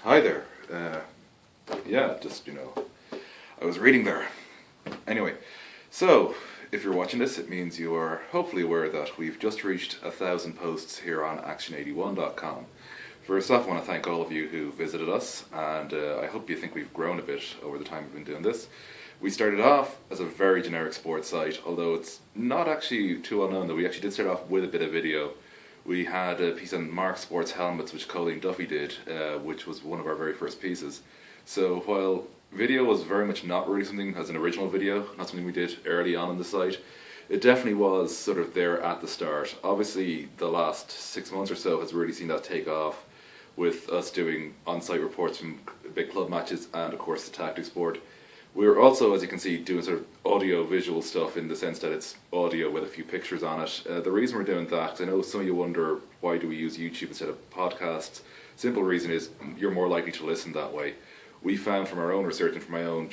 Hi there. I was reading there. Anyway, so if you're watching this, it means you are hopefully aware that we've just reached 1,000 posts here on action81.com. First off, I want to thank all of you who visited us, and I hope you think we've grown a bit over the time we've been doing this. We started off as a very generic sports site, although it's not actually too well known that we actually did start off with a bit of video. We had a piece on Mark Sports helmets, which Colleen Duffy did, which was one of our very first pieces. So while video was very much not really something as an original video, not something we did early on the site, it definitely was sort of there at the start. Obviously, the last 6 months or so has really seen that take off, with us doing on-site reports from big club matches and, of course, the tactics board. We're also, as you can see, doing sort of audio-visual stuff in the sense that it's audio with a few pictures on it. The reason we're doing that, because I know some of you wonder why do we use YouTube instead of podcasts. Simple reason is you're more likely to listen that way. We found from our own research and from my own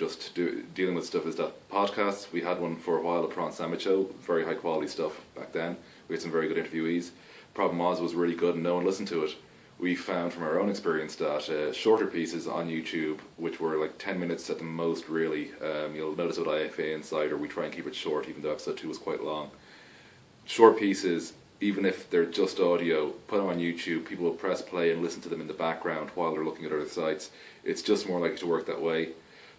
dealing with stuff is that podcasts, we had one for a while, a Prawn Sandwich Show, very high quality stuff back then. We had some very good interviewees. Problem was really good and no one listened to it. We found from our own experience that shorter pieces on YouTube, which were like 10 minutes at the most really, you'll notice with IFA Insider we try and keep it short even though episode 2 was quite long. Short pieces, even if they're just audio, put them on YouTube, people will press play and listen to them in the background while they're looking at other sites. It's just more likely to work that way.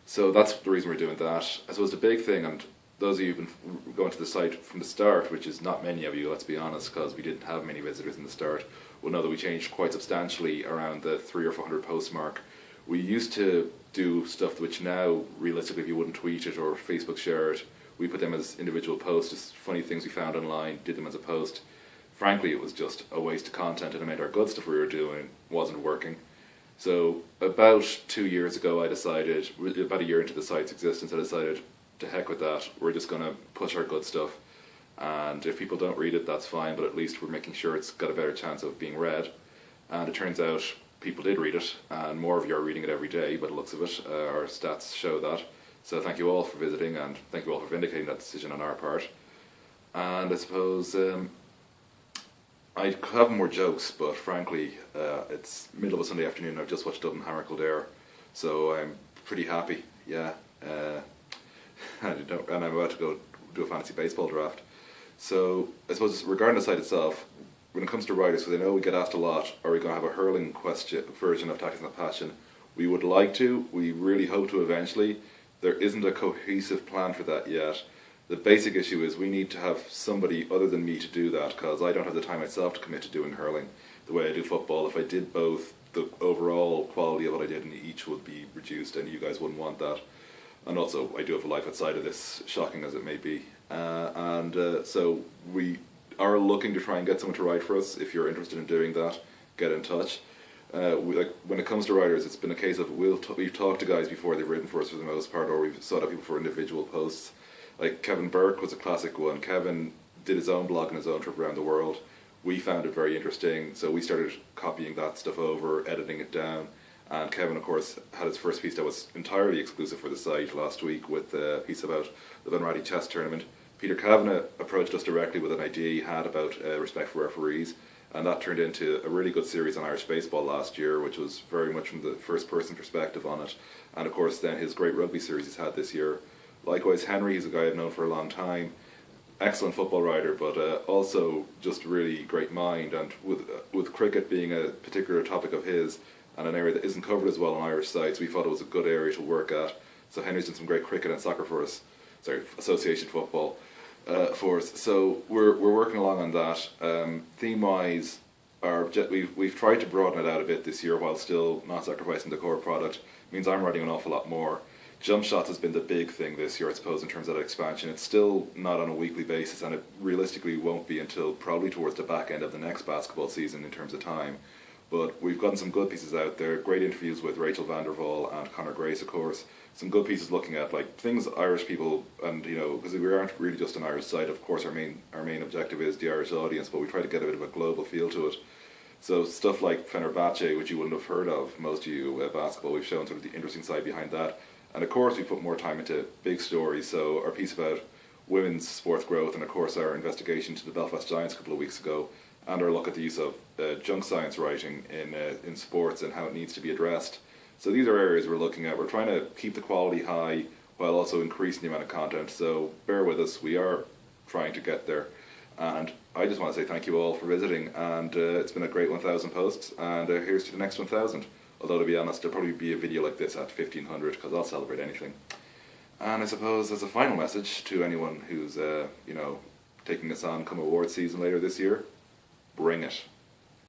So that's the reason we're doing that. I suppose the big thing, and those of you who've been going to the site from the start, which is not many of you, let's be honest, because we didn't have many visitors in the start, will know that we changed quite substantially around the 300 or 400 post mark. We used to do stuff which now, realistically, if you wouldn't tweet it or Facebook share it, we put them as individual posts, just funny things we found online, did them as a post. Frankly, it was just a waste of content, and it meant our good stuff we were doing wasn't working. So about 2 years ago, I decided, about a year into the site's existence, I decided, to heck with that, we're just going to push our good stuff. And if people don't read it, that's fine, but at least we're making sure it's got a better chance of being read. And it turns out people did read it, and more of you are reading it every day by the looks of it. Our stats show that. So thank you all for visiting, and thank you all for vindicating that decision on our part. And I suppose I have more jokes, but frankly, it's middle of a Sunday afternoon, I've just watched Dublin Hammer Kildare, so I'm pretty happy, yeah. And I'm about to go do a fantasy baseball draft. So I suppose regarding the site itself, when it comes to writers, because I know we get asked a lot, are we going to have a hurling version of Tactics and Passion? We would like to, we really hope to eventually. There isn't a cohesive plan for that yet. The basic issue is we need to have somebody other than me to do that, because I don't have the time myself to commit to doing hurling the way I do football. If I did both, the overall quality of what I did in each would be reduced, and you guys wouldn't want that. And also, I do have a life outside of this, shocking as it may be. So we are looking to try and get someone to write for us. If you're interested in doing that, get in touch. When it comes to writers, it's been a case of we've talked to guys before, they've written for us for the most part, or we've sought out people for individual posts. Like Kevin Burke was a classic one. Kevin did his own blog and his own trip around the world. We found it very interesting, so we started copying that stuff over, editing it down. And Kevin, of course, had his first piece that was entirely exclusive for the site last week with a piece about the Bunratty chess tournament. Peter Kavanagh approached us directly with an idea he had about respect for referees, and that turned into a really good series on Irish baseball last year, which was very much from the first-person perspective on it. And, of course, then his great rugby series he's had this year. Likewise, Henry, he's a guy I've known for a long time. Excellent football writer, but also just really great mind. And with cricket being a particular topic of his, and an area that isn't covered as well on Irish sites, we thought it was a good area to work at. So Henry's done some great cricket and soccer for us, association football for us. So we're working along on that. Theme-wise, we've tried to broaden it out a bit this year while still not sacrificing the core product. It means I'm writing an awful lot more. Jump shots has been the big thing this year, I suppose, in terms of that expansion. It's still not on a weekly basis, and it realistically won't be until probably towards the back end of the next basketball season in terms of time. But we've gotten some good pieces out there, great interviews with Rachel van der Waal and Conor Grace, of course. Some good pieces looking at like things Irish people, and you know, because we aren't really just an Irish site, of course our main objective is the Irish audience, but we try to get a bit of a global feel to it. So stuff like Fenerbahce, which you wouldn't have heard of, most of you, basketball, we've shown sort of the interesting side behind that. And of course we put more time into big stories, so our piece about women's sports growth, and of course our investigation to the Belfast Giants a couple of weeks ago, and our look at the use of junk science writing in sports and how it needs to be addressed. So these are areas we're looking at. We're trying to keep the quality high while also increasing the amount of content. So bear with us. We are trying to get there. And I just want to say thank you all for visiting. And it's been a great 1,000 posts. And here's to the next 1,000. Although to be honest, there'll probably be a video like this at 1,500 because I'll celebrate anything. And I suppose as a final message to anyone who's taking us on come award season later this year, bring it.